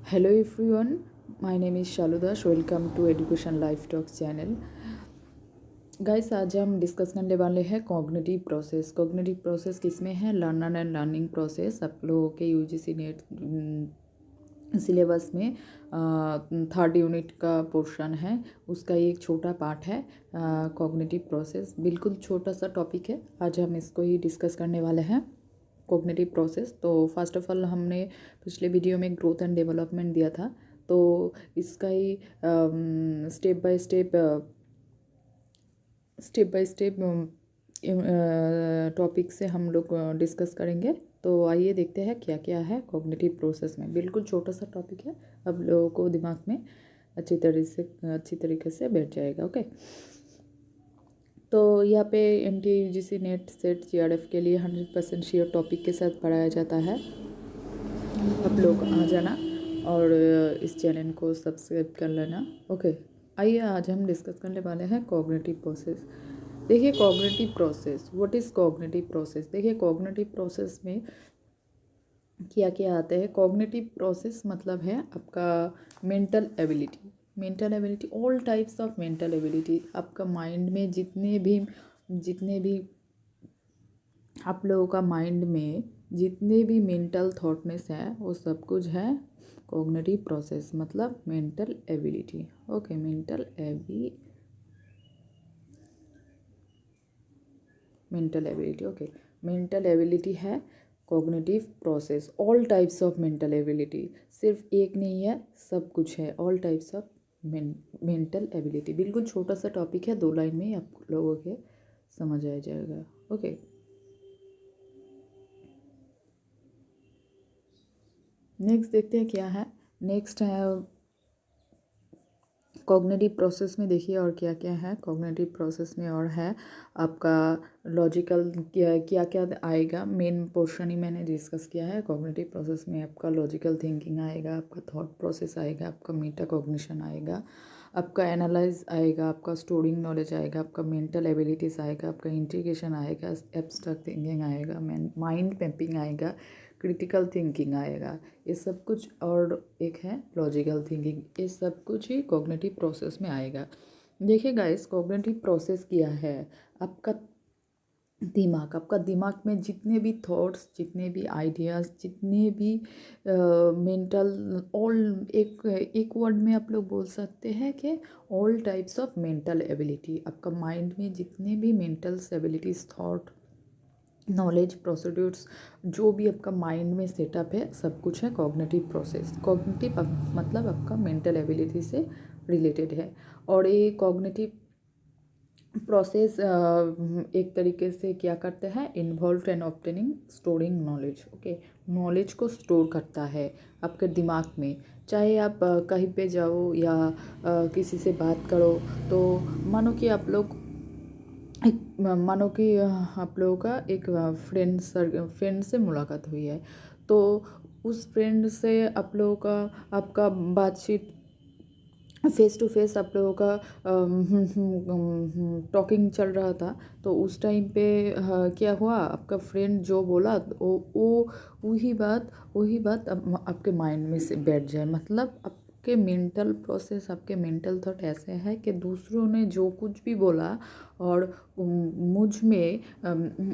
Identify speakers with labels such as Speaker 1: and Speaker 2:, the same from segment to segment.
Speaker 1: Hello everyone, my name is Shalu Das. Welcome to Education Life Talks channel. Guys आज हम discuss करने वाले हैं कॉग्निटिव प्रोसेस। कॉग्निटिव प्रोसेस किसमें है? Learner and learning process. आप लोगों के यूजीसी नेट सिलेबस में थर्ड यूनिट का पोर्शन है, उसका एक छोटा पार्ट है कॉग्निटिव प्रोसेस। बिल्कुल छोटा सा टॉपिक है, आज हम इसको ही डिस्कस करने वाले हैं कॉग्निटिव प्रोसेस। तो फर्स्ट ऑफ ऑल हमने पिछले वीडियो में ग्रोथ एंड डेवलपमेंट दिया था, तो इसका ही स्टेप बाय स्टेप टॉपिक से हम लोग डिस्कस करेंगे। तो आइए देखते हैं क्या क्या है कॉग्निटिव प्रोसेस में। बिल्कुल छोटा सा टॉपिक है, अब लोगों को दिमाग में अच्छी तरीके से बैठ जाएगा। ओके, तो यहाँ पे NTA UGC net set GRF के लिए 100% श्योर टॉपिक के साथ पढ़ाया जाता है। आप लोग आ जाना और इस चैनल को सब्सक्राइब कर लेना। ओके, आइए आज हम डिस्कस करने वाले हैं कॉग्निटिव प्रोसेस। देखिए cognitive process, what is cognitive process. देखिए कॉग्निटिव प्रोसेस में क्या क्या आता है। कॉग्निटिव प्रोसेस मतलब है आपका mental ability, all types of mental ability. आपका माइंड में जितने भी आप लोगों का माइंड में जितने भी मेंटल थॉटनेस है वो सब कुछ है कॉग्निटिव प्रोसेस, मतलब mental ability. Okay, mental ability है cognitive process. All types of mental ability, सिर्फ एक नहीं है, सब कुछ है। All types of mental ability. बिल्कुल छोटा सा टॉपिक है, 2 लाइन में ही आप लोगों के समझ आ जाएगा। ओके, नेक्स्ट देखते हैं क्या है। नेक्स्ट है कॉग्निटिव प्रोसेस में। देखिए और क्या क्या है कॉग्निटिव प्रोसेस में, और है आपका लॉजिकल क्या क्या आएगा। मेन पोर्शन ही मैंने डिस्कस किया है। कॉग्निटिव प्रोसेस में आपका लॉजिकल थिंकिंग आएगा, आपका थॉट प्रोसेस आएगा, आपका मेटा कॉग्निशन आएगा, आपका एनालाइज आएगा, आपका स्टोरिंग नॉलेज आएगा, आपका मेंटल एबिलिटीज़ आएगा, आपका इंटीग्रेशन आएगा, एब्स्ट्रैक्ट थिंकिंग आएगा, माइंड मैपिंग आएगा, क्रिटिकल थिंकिंग आएगा, ये सब कुछ। और एक है लॉजिकल थिंकिंग, ये सब कुछ ही कॉग्निटिव प्रोसेस में आएगा। देखिए गाइस, कॉग्निटिव प्रोसेस क्या है? आपका आपका दिमाग में जितने भी थॉट्स, जितने भी आइडियाज़, जितने भी मेंटल, ऑल एक वर्ड में आप लोग बोल सकते हैं कि all types of mental ability. आपका माइंड में जितने भी mental abilities, thought, knowledge, procedures, जो भी आपका माइंड में सेटअप है, सब कुछ है कॉग्निटिव प्रोसेस। कॉग्निटिव मतलब आपका मेंटल एबिलिटी से रिलेटेड है। और ये कॉग्निटिव प्रोसेस एक तरीके से क्या करते हैं, involve and obtaining storing knowledge. Okay, knowledge को स्टोर करता है आपके दिमाग में। चाहे आप कहीं पे जाओ या किसी से बात करो, तो मानो कि आप लोग आप लोगों का एक फ्रेंड से मुलाकात हुई है, तो उस फ्रेंड से आप लोगों का आपका बातचीत फेस टू फेस, आप लोगों का टॉकिंग चल रहा था। तो उस टाइम पे क्या हुआ, आपका फ्रेंड जो बोला वो वही बात आपके माइंड में से बैठ जाए। मतलब आपके मेंटल प्रोसेस, आपके मेंटल थॉट ऐसे है कि दूसरों ने जो कुछ भी बोला और मुझ में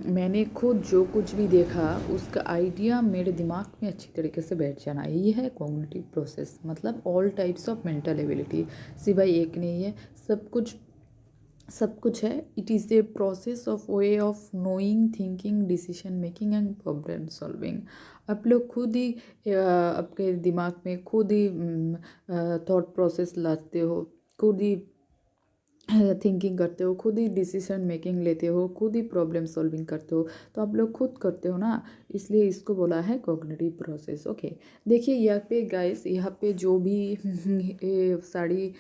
Speaker 1: मैंने खुद जो कुछ भी देखा, उसका आइडिया मेरे दिमाग में अच्छी तरीके से बैठ जाना, ये है कॉग्निटिव प्रोसेस। मतलब all types of mental ability, सिवाय एक नहीं है, सब कुछ है। It is a process of way of knowing, thinking, decision making and problem solving. आप लोग खुद ही आपके दिमाग में खुद ही थॉट प्रोसेस लाते हो, खुद ही थिंकिंग करते हो, खुद ही डिसीजन मेकिंग लेते हो, खुद ही प्रॉब्लम सॉल्विंग करते हो। तो आप लोग खुद करते हो ना, इसलिए इसको बोला है कॉग्निटिव प्रोसेस। ओके, देखिए यहाँ पे गाइस, यहाँ पे जो भी ये सारी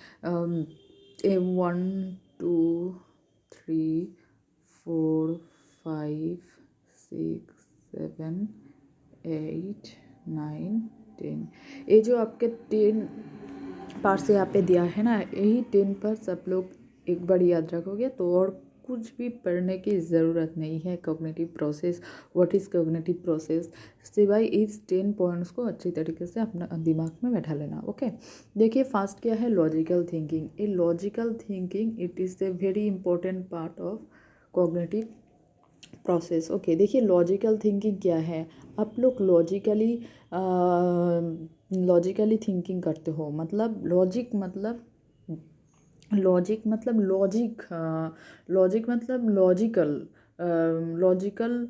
Speaker 1: 1 2 3 4 5 6 7 8 9 10, ये जो आपके 10 पार्ट से यहाँ पे दिया है ना, यही 10 पार्ट्स आप लोग एक बार याद रखोगे तो और कुछ भी पढ़ने की ज़रूरत नहीं है। Cognitive process, what is cognitive process, सिवाय इस 10 पॉइंट्स को अच्छी तरीके से अपना दिमाग में बैठा लेना। ओके, देखिए फास्ट क्या है, logical thinking. A logical thinking it is a very important part of cognitive process. Okay, देखिए लॉजिकल थिंकिंग क्या है, आप लोग लॉजिकली थिंकिंग करते हो, मतलब लॉजिक मतलब लॉजिकल, लॉजिकल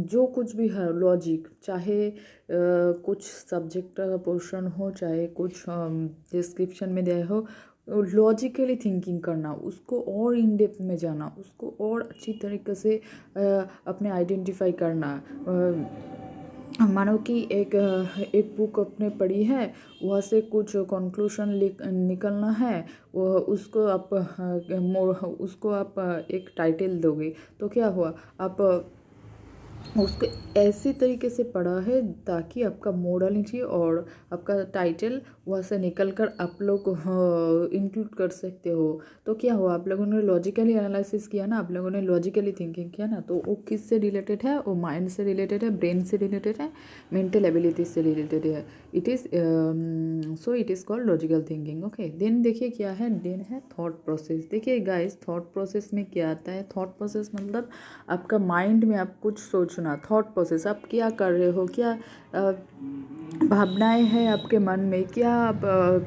Speaker 1: जो कुछ भी है लॉजिक, चाहे कुछ सब्जेक्ट का पोर्शन हो, चाहे कुछ डिस्क्रिप्शन में दिया हो, लॉजिकली थिंकिंग करना, उसको और इन डेप्थ में जाना, उसको और अच्छी तरीके से अपने आइडेंटिफाई करना। मानो कि एक बुक आपने पढ़ी है, वहाँ से कुछ कंक्लूशन निकलना है, वो उसको आप एक टाइटल दोगे, तो क्या हुआ, आप उसको ऐसी तरीके से पढ़ा है ताकि आपका मोडालिटी और आपका टाइटल वहाँ से निकल कर आप लोग इंक्लूड कर सकते हो। तो क्या हुआ, आप लोगों ने लॉजिकली एनालिसिस किया ना, आप लोगों ने लॉजिकली थिंकिंग किया ना, तो वो किस से रिलेटेड है, वो माइंड से रिलेटेड है, ब्रेन से रिलेटेड है, मेंटल एबिलिटी से रिलेटेड है। It is called logical thinking. Okay, then देखिए क्या है, देन है थॉट प्रोसेस। देखिए गाइस, थॉट प्रोसेस में क्या आता है, थॉट प्रोसेस मतलब आपका माइंड में आप कुछ सोचना। थॉट प्रोसेस, आप क्या कर रहे हो, क्या भावनाएं हैं आपके मन में, क्या आप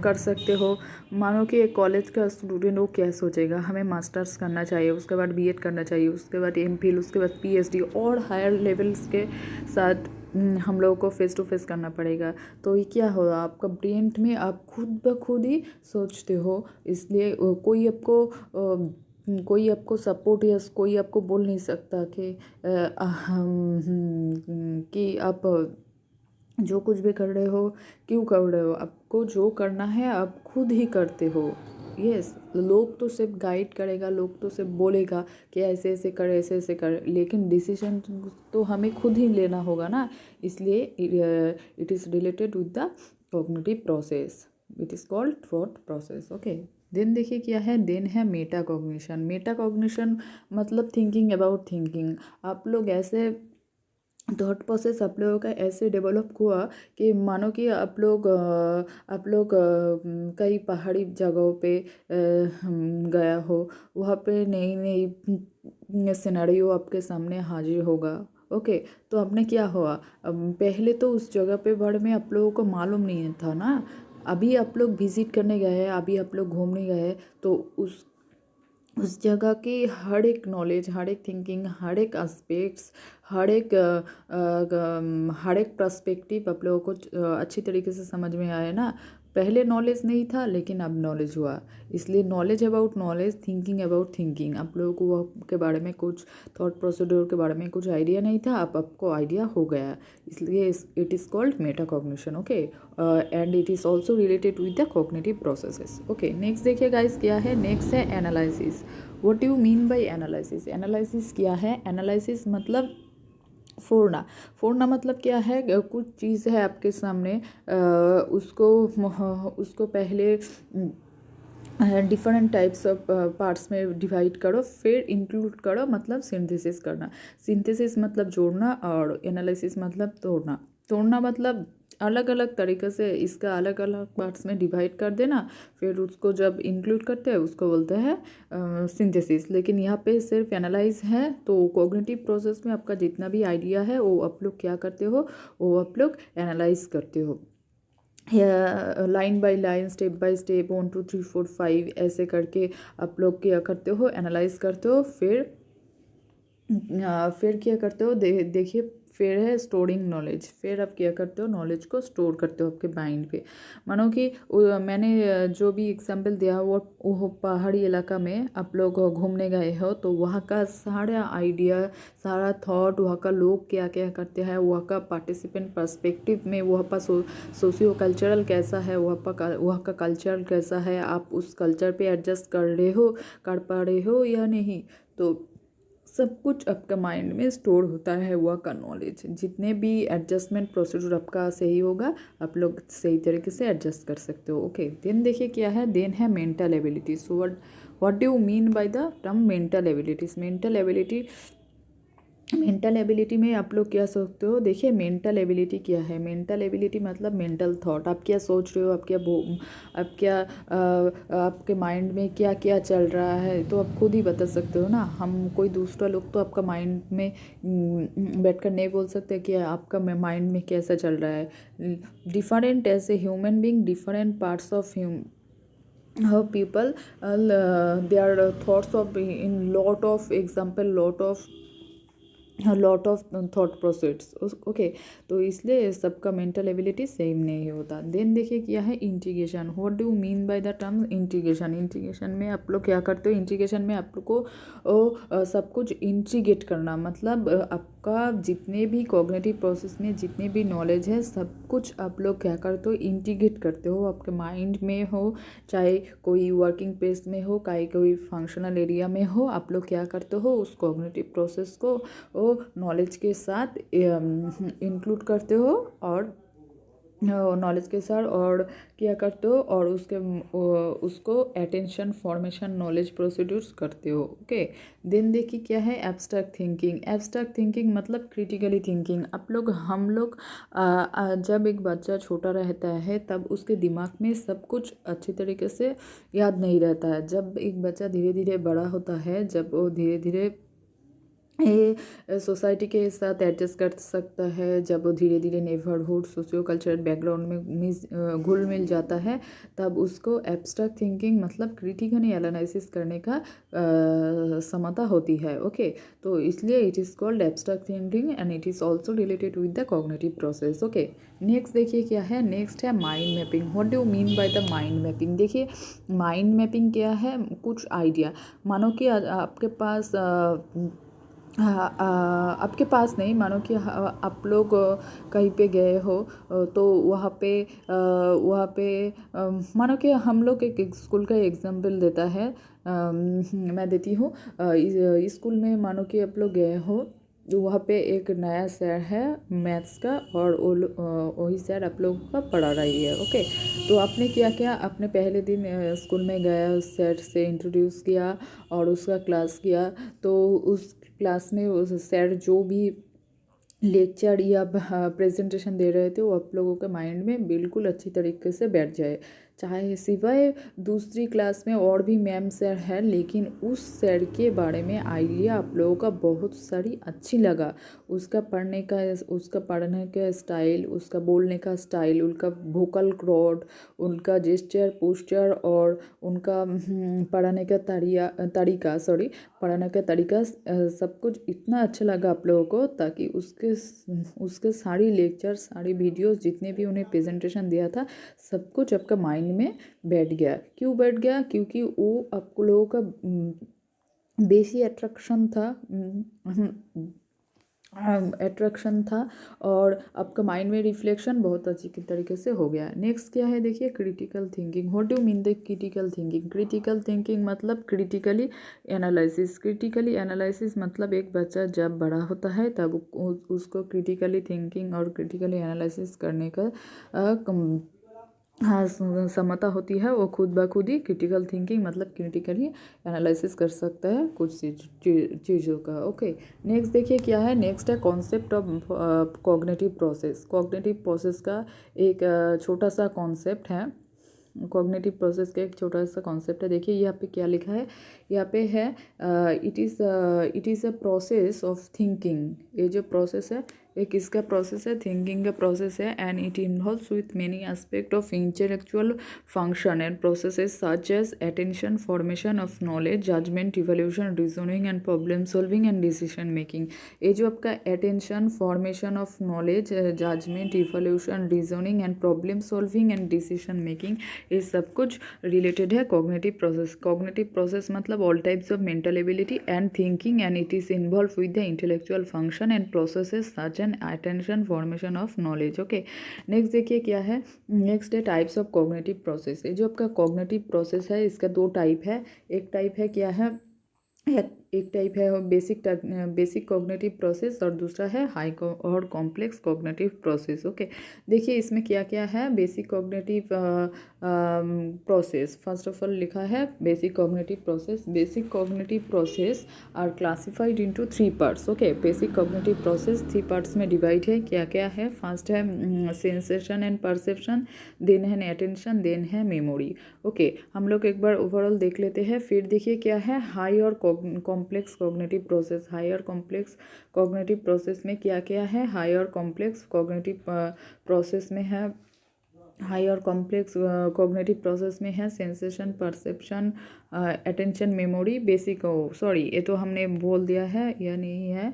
Speaker 1: कर सकते हो। मानो कि एक कॉलेज का स्टूडेंट, वो क्या सोचेगा, हमें मास्टर्स करना चाहिए, उसके बाद बीएड करना चाहिए, उसके बाद एमफिल, उसके बाद पीएचडी और हायर लेवल्स के साथ हम लोगों को फेस टू फेस करना पड़ेगा। तो ये क्या होगा, आपका ब्रेन में आप खुद ब खुद ही सोचते हो, इसलिए कोई आपको सपोर्ट या कोई आपको बोल नहीं सकता कि आप जो कुछ भी कर रहे हो क्यों कर रहे हो, आपको जो करना है आप खुद ही करते हो। यस, लोग तो सिर्फ गाइड करेगा, लोग तो सिर्फ बोलेगा कि ऐसे ऐसे कर, ऐसे ऐसे कर, लेकिन डिसीजन तो हमें खुद ही लेना होगा ना। इसलिए it is related with the cognitive process, it is called thought process. Okay, then देखिए क्या है, देन है मेटा कॉग्निशन। मेटा कॉग्निशन मतलब थिंकिंग अबाउट थिंकिंग। आप लोग ऐसे थॉट प्रोसेस आप लोगों का ऐसे डेवलप हुआ कि मानो कि आप लोग कई पहाड़ी जगहों पे गया हो, वहाँ पे नई नई सिनेरियो आपके सामने हाजिर होगा। ओके, तो आपने क्या हुआ, पहले तो उस जगह पे बारे में आप लोगों को मालूम नहीं था ना, अभी आप लोग विजिट करने गए हैं, अभी आप लोग घूमने गए हैं, तो उस जगह की हर एक नॉलेज, हर एक थिंकिंग, हर एक एस्पेक्ट्स, हर एक पर्सपेक्टिव आप लोगों को अच्छी तरीके से समझ में आया ना। पहले नॉलेज नहीं था लेकिन अब नॉलेज हुआ, इसलिए knowledge about knowledge, thinking about thinking. आप लोगों को वो के बारे में कुछ थॉट प्रोसीड्योर के बारे में कुछ आइडिया नहीं था, अब आपको आइडिया हो गया, इसलिए it is called Meta cognition. Okay, and it is also related with the cognitive processes. Okay, next देखिए गाइस क्या है, नेक्स्ट है analysis. What do you mean by analysis, analysis क्या है, एनालिसिस मतलब फोड़ना मतलब क्या है, कुछ चीज़ है आपके सामने, उसको पहले डिफरेंट टाइप्स ऑफ पार्ट्स में डिवाइड करो, फिर इंक्लूड करो, मतलब सिंथेसिस करना। सिंथेसिस मतलब जोड़ना और एनालिसिस मतलब तोड़ना मतलब अलग अलग तरीके से इसका अलग अलग पार्ट्स में डिवाइड कर देना, फिर उसको जब इंक्लूड करते हैं उसको बोलते हैं सिंथेसिस। लेकिन यहाँ पे सिर्फ एनालाइज है, तो कॉग्निटिव प्रोसेस में आपका जितना भी आइडिया है वो आप लोग क्या करते हो, वो आप लोग एनालाइज करते हो, line by line, step by step, 1 2 3 4 5 ऐसे करके आप लोग क्या करते हो, एनालाइज करते हो। फिर क्या करते हो, देखिए फिर है स्टोरिंग नॉलेज। फिर आप क्या करते हो, नॉलेज को स्टोर करते हो आपके माइंड पे। मानो कि मैंने जो भी एग्जांपल दिया वो पहाड़ी इलाका में आप लोग घूमने गए हो, तो वहाँ का सारा आइडिया, सारा थॉट, वहाँ का लोग क्या क्या करते हैं, वहाँ का पार्टिसिपेंट पर्सपेक्टिव में, वहाँ पर सोशियो कल्चरल कैसा है, वहाँ का कल्चर कैसा है, आप उस कल्चर पे एडजस्ट कर पा रहे हो या नहीं, तो सब कुछ आपका माइंड में स्टोर होता है वह का नॉलेज। जितने भी एडजस्टमेंट प्रोसीजर आपका सही होगा, आप लोग सही तरीके से एडजस्ट कर सकते हो। ओके, देन देखिए क्या है, देन है mental ability. So what do you mean by the term mental abilities? Mental ability में आप लोग क्या सोचते हो? देखिए मेंटल एबिलिटी क्या है? मेंटल एबिलिटी मतलब मेंटल थॉट, आप क्या सोच रहे हो, आपके माइंड में क्या क्या चल रहा है, तो आप खुद ही बता सकते हो ना। हम कोई दूसरा लोग तो आपका माइंड में बैठकर नहीं बोल सकते कि आपका माइंड में कैसा चल रहा है। Different age a human being, different parts of how people their thoughts of in lot of thought process. Okay, तो इसलिए सबका मेंटल एबिलिटी सेम नहीं होता। देन देखिए क्या है integration. What do mean by the term integration? Integration में आप लोग क्या करते हो? इंटीग्रेशन में आप लोग को सब कुछ इंटीग्रेट करना, मतलब आपका जितने भी कॉग्निटिव प्रोसेस में जितने भी नॉलेज है सब कुछ आप लोग क्या करते हो? इंटीग्रेट करते हो। आपके माइंड में हो, चाहे कोई वर्किंग प्लेस में हो, चाहे कोई फंक्शनल एरिया में हो, आप लोग क्या करते हो? उस कॉग्निटिव प्रोसेस को नॉलेज के साथ इंक्लूड करते हो और नॉलेज के साथ और क्या करते हो, और उसको अटेंशन फॉर्मेशन नॉलेज प्रोसीड्यूर्स करते हो। ओके, देन देखिए क्या है एब्स्ट्रैक्ट थिंकिंग। एब्स्ट्रैक्ट थिंकिंग मतलब क्रिटिकली थिंकिंग। हम लोग जब एक बच्चा छोटा रहता है तब उसके दिमाग में सब कुछ अच्छी तरीके से याद नहीं रहता है। जब एक बच्चा धीरे धीरे बड़ा होता है, जब वो धीरे धीरे ये सोसाइटी के साथ एडजस्ट कर सकता है, जब वो धीरे धीरे नेबरहुड सोशियो कल्चरल बैकग्राउंड में घुल मिल जाता है, तब उसको एब्स्ट्रैक्ट थिंकिंग मतलब क्रिटिकली एनालिसिस करने का क्षमता होती है। ओके, तो इसलिए it is called abstract thinking and it is also related with the cognitive process. Okay, next देखिए क्या है, नेक्स्ट है mind mapping. What do you mean by the mind mapping? देखिए माइंड मैपिंग क्या है, कुछ आइडिया, मानो कि आपके पास हाँ, आपके पास नहीं, मानो कि आप लोग कहीं पे गए हो, तो वहाँ पे मानो कि हम लोग एक स्कूल का एग्जाम्पल देता है, मैं देती हूँ। इस स्कूल में मानो कि आप लोग गए हो, वहाँ पे एक नया सर है मैथ्स का, और वही सर आप लोगों का पढ़ा रही है। ओके, तो आपने क्या किया, आपने पहले दिन स्कूल में गया, उस सर से इंट्रोड्यूस किया और उसका क्लास किया। तो उस क्लास में उस सर जो भी लेक्चर या प्रेजेंटेशन दे रहे थे वो आप लोगों के माइंड में बिल्कुल अच्छी तरीके से बैठ जाए। चाहे सिवाय दूसरी क्लास में और भी मैम सर है, लेकिन उस सर के बारे में आइडिया आप लोगों का बहुत सारी अच्छी लगा। उसका पढ़ने का स्टाइल, उसका बोलने का स्टाइल, उनका वोकल कॉर्ड, उनका जेस्चर पोस्चर और उनका पढ़ाने का तरीका सब कुछ इतना अच्छा लगा आप लोगों को, ताकि उसके सारी लेक्चर, सारी वीडियोस, जितने भी उन्हें प्रेजेंटेशन दिया था, सब कुछ आपका माइंड में बैठ गया। क्यों बैठ गया? क्योंकि वो आप लोगों का बेसी अट्रैक्शन था और आपका माइंड में रिफ्लेक्शन बहुत अच्छी तरीके से हो गया। नेक्स्ट क्या है देखिए critical thinking. What do mean the critical thinking? Critical thinking मतलब क्रिटिकली एनालिसिस। क्रिटिकली एनालिसिस मतलब एक बच्चा जब बड़ा होता है तब उसको क्रिटिकली थिंकिंग और क्रिटिकली एनालिसिस करने का हाँ क्षमता होती है। वो खुद ब खुद ही क्रिटिकल थिंकिंग मतलब क्रिटिकली एनालिसिस कर सकता है कुछ चीज़ों का। ओके, नेक्स्ट देखिए क्या है, नेक्स्ट है concept of cognitive process. Cognitive process का एक छोटा सा कॉन्सेप्ट है। कॉग्निटिव प्रोसेस का एक छोटा सा कॉन्सेप्ट है। देखिए यहाँ पे क्या लिखा है, यहाँ पे है it is a process of thinking. ये जो प्रोसेस है ये किसका प्रोसेस है? थिंकिंग का प्रोसेस है। And it involves with many aspect of intellectual function and processes such as attention, formation of knowledge, judgement, evolution, reasoning and problem solving and decision making. ये जो आपका attention, formation of knowledge, judgement, evolution, reasoning and problem solving and decision making, ये सब कुछ related है cognitive process. Cognitive process मतलब all types of mental ability and thinking and it is involve with the intellectual function and processes such an attention, formation of knowledge. Okay, next देखिए क्या है, next है types of cognitive process. ये जो आपका cognitive process है इसका दो टाइप है। एक टाइप है क्या है, एक टाइप है बेसिक कॉग्निटिव प्रोसेस और दूसरा है और कॉम्प्लेक्स कॉग्निटिव प्रोसेस। ओके, देखिए इसमें क्या क्या है। Basic cognitive process, first of all लिखा है basic cognitive process. Basic cognitive process are classified into 3 parts. Okay, basic cognitive process 3 parts में डिवाइड है। क्या क्या है? फर्स्ट है सेंसेशन एंड परसेप्शन, देन है अटेंशन, देन है मेमोरी। ओके, हम लोग एक बार ओवरऑल देख लेते हैं, फिर देखिए क्या है हाई और कॉम्प्लेक्स कॉग्निटिव प्रोसेस। हाई और कॉम्प्लेक्स कॉग्निटिव प्रोसेस में क्या क्या है? हाई और कॉम्प्लेक्स कॉग्निटिव प्रोसेस में है, हाई और कॉम्प्लेक्स कॉग्निटिव प्रोसेस में है sensation, perception, attention, memory. Basic sorry ये तो हमने बोल दिया है, यह नहीं है।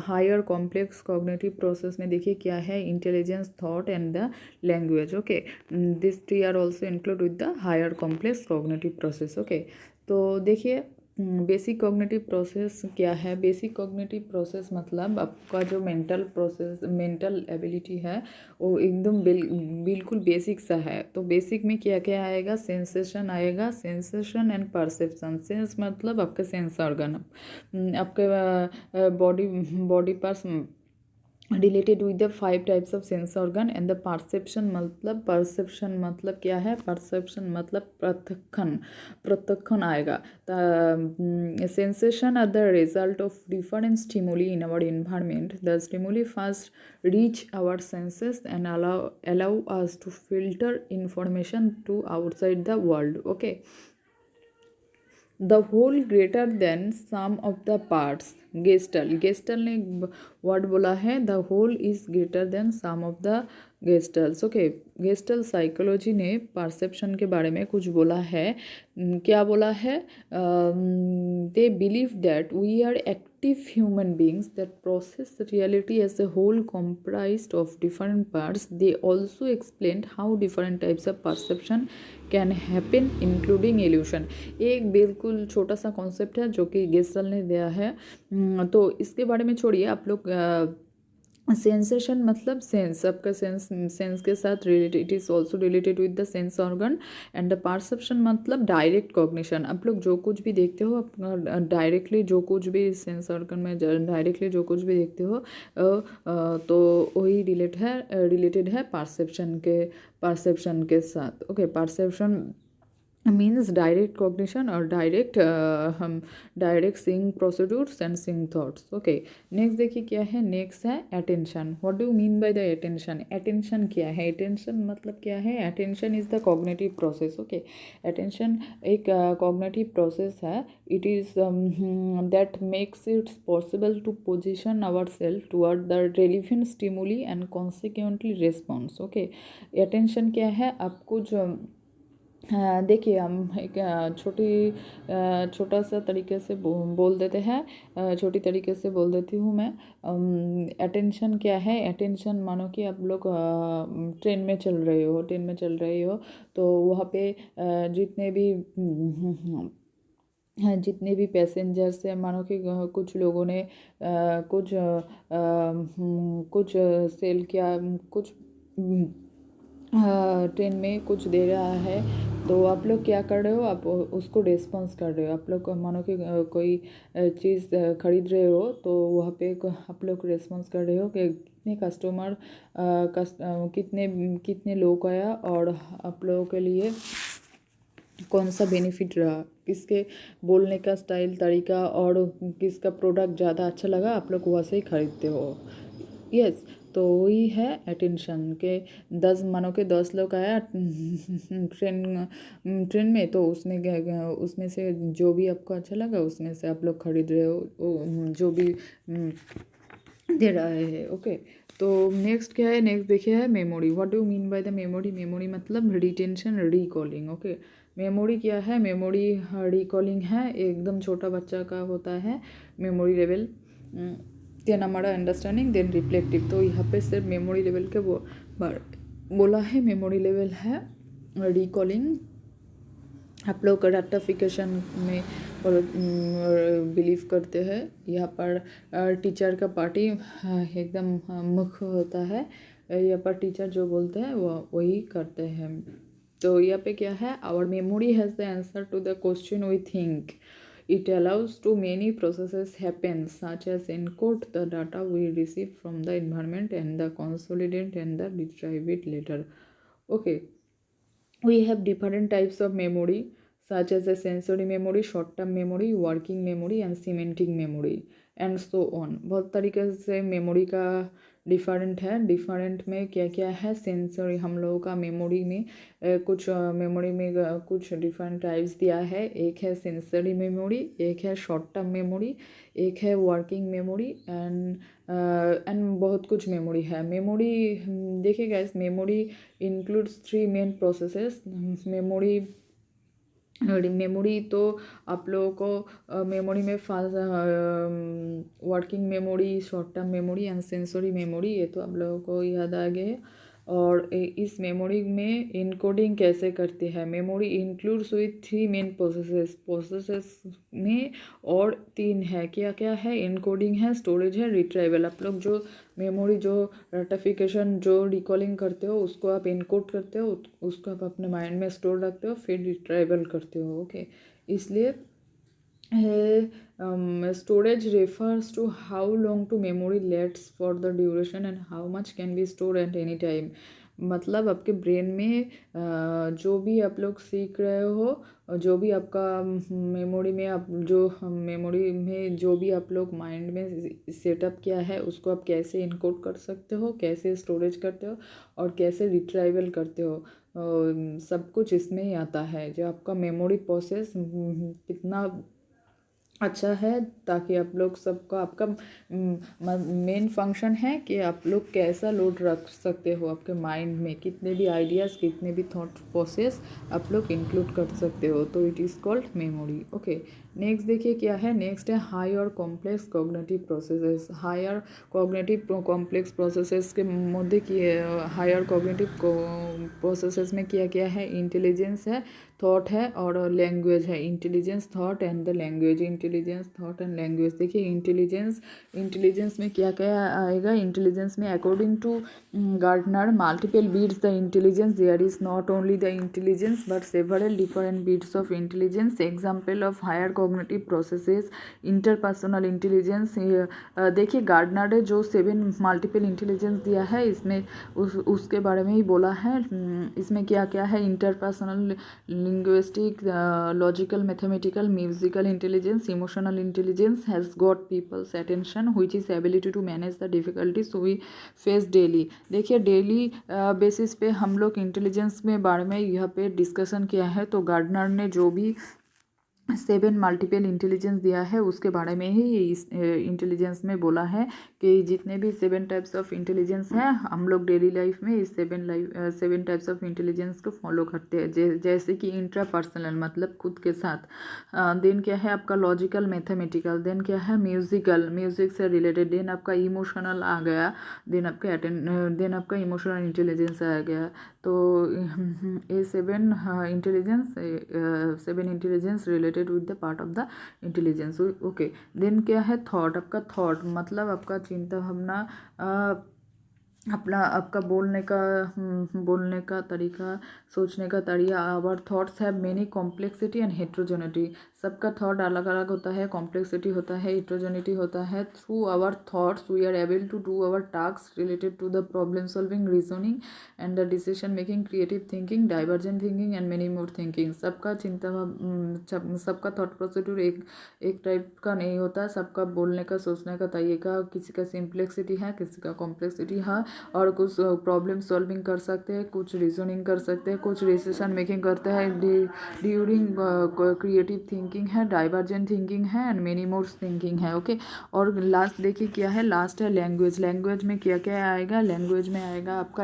Speaker 1: हाई और कॉम्प्लेक्स कॉग्निटिव प्रोसेस में देखिए क्या है, intelligence, thought and the language. Okay, this three are also include with the higher complex cognitive process. Okay, तो देखिए बेसिक कॉग्निटिव प्रोसेस क्या है? बेसिक कॉग्निटिव प्रोसेस मतलब आपका जो मेंटल एबिलिटी है वो एकदम बिल्कुल बेसिक सा है। तो बेसिक में क्या क्या आएगा? सेंसेशन आएगा, सेंसेशन एंड परसेप्शन। सेंस मतलब आपका सेंस ऑर्गन, आपके body parts related with the 5 types of sense organ and the perception मतलब क्या है? परसेप्शन मतलब प्रत्यक्षण आएगा। Sensation are the result of different stimuli in our environment. The stimuli first reach our senses and allow us to filter information to outside the world. Okay, the whole greater than sum of the parts. Gestalt ने word बोला है the whole is greater than sum of the gestalts. Okay, gestalt psychology ने perception के बारे में कुछ बोला है। क्या बोला है? They believe that we are active human beings that process reality as a whole comprised of different parts. They also explained how different types of perception can happen including evolution. एक बिल्कुल छोटा सा कॉन्सेप्ट है जो कि gestalt ने दिया है। तो इसके बारे में छोड़िए आप लोग। सेंसेशन मतलब सेंस, आपका सेंस के साथ related, it is also related with the sense organ. And the perception मतलब डायरेक्ट कॉग्निशन। आप लोग जो कुछ भी देखते हो अपना डायरेक्टली, जो कुछ भी सेंस ऑर्गन में डायरेक्टली जो कुछ भी देखते हो तो वही रिलेटेड है परसेप्शन के साथ। Okay, perception means direct cognition और direct seeing procedures and seeing thoughts. Okay, next देखिए क्या है। नेक्स्ट है attention. What do mean by the attention? Attention क्या है? अटेंशन मतलब क्या है? Attention is the cognitive process. Okay, attention एक कॉग्निटिव प्रोसेस है। It is that makes it possible to position our self toward the relevant stimuli and consequently response. Okay, attention क्या है? आपको जो देखिए हम एक छोटा सा तरीके से बोल देते हैं, छोटी तरीके से बोल देती हूँ मैं। अटेंशन क्या है? अटेंशन मानो कि आप लोग ट्रेन में चल रहे हो तो वहाँ पे जितने भी पैसेंजर्स हैं, मानो कि कुछ लोगों ने कुछ सेल किया, कुछ ट्रेन में कुछ दे रहा है तो आप लोग क्या कर रहे हो? आप उसको रिस्पॉन्स कर रहे हो। आप लोग मानो कि कोई चीज़ खरीद रहे हो तो वहाँ पे आप लोग रिस्पॉन्स कर रहे हो कि कितने कस्टमर कितने लोग आया और आप लोगों के लिए कौन सा बेनिफिट रहा, किसके बोलने का स्टाइल, तरीका और किसका प्रोडक्ट ज़्यादा अच्छा लगा, आप लोग वहाँ से ही खरीदते हो। यस, तो वही है अटेंशन के। 10 मानो के 10 लोग आया ट्रेन में, तो उसमें से जो भी आपको अच्छा लगा उसमें से आप लोग खरीद रहे हो, जो भी दे रहा है। ओके, तो नेक्स्ट क्या है? नेक्स्ट देखिए है memory. What do mean by the memory? Memory मतलब रिटेंशन, रिकॉलिंग। ओके, मेमोरी क्या है? मेमोरी रिकॉलिंग है, एकदम छोटा बच्चा का होता है मेमोरी लेवल। देन हमारा अंडरस्टैंडिंग, देन रिफ्लेक्टिव। तो यहाँ पे सिर्फ मेमोरी लेवल के बोला है। मेमोरी लेवल है रिकॉलिंग। आप लोग रेक्टिफिकेशन में और बिलीव करते हैं। यहाँ पर टीचर का पार्टी एकदम मुख्य होता है। यहाँ पर टीचर जो बोलते हैं वो वही करते हैं। तो यहाँ पे क्या है? Our memory has the answer to the question we think It allows to many processes happen, such as encode the data we receive from the environment and the consolidate and the retrieve it later. Okay, we have different types of memory, such as a sensory memory, short term memory, working memory and semantic memory and so on. बहुत तरीके से memory का different है. Different में क्या क्या है? Sensory हम लोगों का मेमोरी में कुछ मेमोरी में कुछ डिफरेंट टाइप्स दिया है. एक है सेंसरी मेमोरी, एक है शॉर्ट टर्म मेमोरी, एक है वर्किंग मेमोरी एंड बहुत कुछ मेमोरी है. मेमोरी देखिएगा, इस memory includes 3 main processes. Memory तो आप लोगों को मेमोरी में working memory, short term memory and sensory memory, ये तो आप लोगों को याद आ गए है. और इस मेमोरी में इनकोडिंग कैसे करते हैं? Memory includes with 3 main processes में और 3 है. क्या क्या है? इनकोडिंग है, स्टोरेज है, रिट्राइवल. आप लोग जो मेमोरी जो रेटिफिकेशन जो रिकॉलिंग करते हो उसको आप इनकोड करते हो, उसको आप अपने माइंड में स्टोर रखते हो, फिर रिट्राइवल करते हो. ओके, इसलिए storage refers to how long to memory lasts for the duration and how much can be stored at any time. मतलब आपके ब्रेन में जो भी आप लोग सीख रहे हो, जो भी आपका मेमोरी में आप जो मेमोरी में जो भी आप लोग माइंड में सेटअप किया है उसको आप कैसे इनकोड कर सकते हो, कैसे स्टोरेज करते हो और कैसे रिट्राइवल करते हो, सब कुछ इसमें ही आता है. जो आपका मेमोरी प्रोसेस कितना अच्छा है, ताकि आप लोग सबका आपका मेन फंक्शन है कि आप लोग कैसा लोड रख सकते हो आपके माइंड में, कितने भी आइडियाज़, कितने भी थॉट प्रोसेस आप लोग इंक्लूड कर सकते हो. तो it is called memory. Okay, next देखिए क्या है. नेक्स्ट है हाई और complex cognitive processes. Higher cognitive complex processes के मध्य की हायर कॉग्निटिव प्रोसेसेस में क्या क्या है? इंटेलिजेंस है, थॉट है और लैंग्वेज है. Intelligence, thought and the language. Intelligence, thought and language. देखिए इंटेलिजेंस में क्या क्या आएगा? इंटेलिजेंस में according to Gardner multiple beats the intelligence. There is not only the intelligence but several different beats of intelligence. Example of higher cognitive processes, interpersonal intelligence. देखिए Gardner ने जो 7 multiple intelligence दिया है, इसमें उसके बारे में ही बोला है. इसमें क्या क्या है? Interpersonal, linguistic, logical, mathematical, musical intelligence, emotional intelligence has got people's attention, which is ability to manage the difficulties we face daily. देखिए डेली बेसिस पे हम लोग इंटेलिजेंस में बारे में यहाँ पे डिस्कशन किया है. तो गार्डनर ने जो भी 7 मल्टीपल इंटेलिजेंस दिया है उसके बारे में ही इस इंटेलिजेंस में बोला है कि जितने भी 7 टाइप्स ऑफ इंटेलिजेंस हैं, हम लोग डेली लाइफ में इस 7 टाइप्स ऑफ इंटेलिजेंस को फॉलो करते हैं. जैसे कि इंट्रापर्सनल मतलब खुद के साथ. देन क्या है आपका? Logical, mathematical. देन क्या है? म्यूजिकल, म्यूजिक से रिलेटेड. देन आपका इमोशनल आ गया. देन आपका इमोशनल इंटेलिजेंस आ गया. तो ये 7 intelligence related with the part of the intelligence. Okay, then क्या है? थॉट. आपका थॉट मतलब आपका चिंता भावना, अपना आपका बोलने का तरीका, सोचने का तरीका. Our thoughts have many complexity and heterogeneity. सबका थॉट अलग अलग होता है, कॉम्प्लेक्सिटी होता है, हेट्रोजेनिटी होता है. Through our thoughts we are able to do our task related to the problem solving, reasoning and the decision making, creative thinking, divergent thinking and many more thinking. सबका thought procedure एक type का नहीं होता. सबका बोलने का, सोचने का तरीका, किसी का सिंप्लेक्सिटी है, किसी का कॉम्प्लेक्सिटी है. और कुछ प्रॉब्लम सॉल्विंग कर सकते हैं, कुछ रीजनिंग कर सकते हैं, कुछ डिसीजन मेकिंग करते हैं, ड्यूरिंग क्रिएटिव थिंकिंग है, डाइवर्जेंट थिंकिंग है एंड मेनी मोर थिंकिंग है. ओके, और लास्ट देखिए क्या है? लास्ट है लैंग्वेज. लैंग्वेज में क्या क्या आएगा? लैंग्वेज में आएगा आपका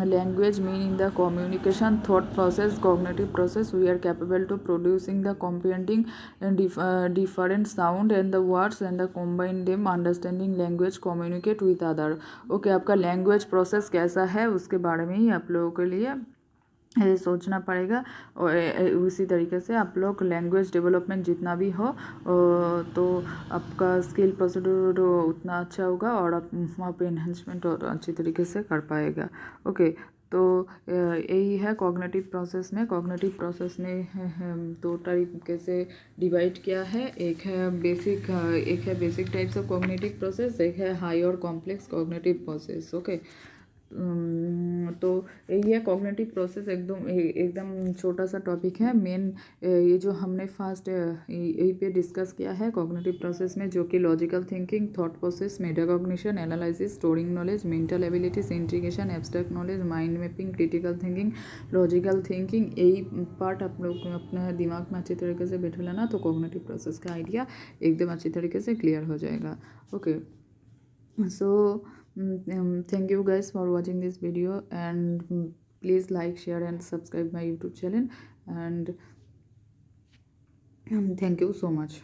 Speaker 1: language mean in the communication, thought process, cognitive process. We are capable to producing the comprehending different sound and the words and the combine them, understanding language, communicate with other. Okay, आपका language process कैसा है उसके बारे में ही आप लोगों के लिए सोचना पड़ेगा. और उसी तरीके से आप लोग लैंग्वेज डेवलपमेंट जितना भी हो तो आपका स्किल प्रोसीड्यूर उतना अच्छा होगा और आप वहाँ पे इन्हेंसमेंट और अच्छी तरीके से कर पाएगा. ओके, तो यही है कॉग्निटिव प्रोसेस में। कॉग्निटिव प्रोसेस में दो तरीके से डिवाइड किया है, एक है basic types of cognitive process, एक है हाई और कॉम्प्लेक्स कॉग्निटिव प्रोसेस। ओके, तो यही है कॉग्निटिव प्रोसेस। एकदम छोटा सा टॉपिक है। मेन ये जो हमने फर्स्ट यही पे डिस्कस किया है कॉग्निटिव प्रोसेस में, जो कि logical thinking, thought process, metacognition, analysis, storing knowledge, mental abilities, integration, abstract knowledge, mind mapping, critical thinking, logical thinking, यही पार्ट आप लोग अपने दिमाग में अच्छी तरीके से बैठा लेना, तो कॉग्निटिव प्रोसेस का आइडिया एकदम अच्छी तरीके से क्लियर हो जाएगा। Okay, so thank you guys for watching this video, and please like, share and subscribe my YouTube channel, and thank you so much.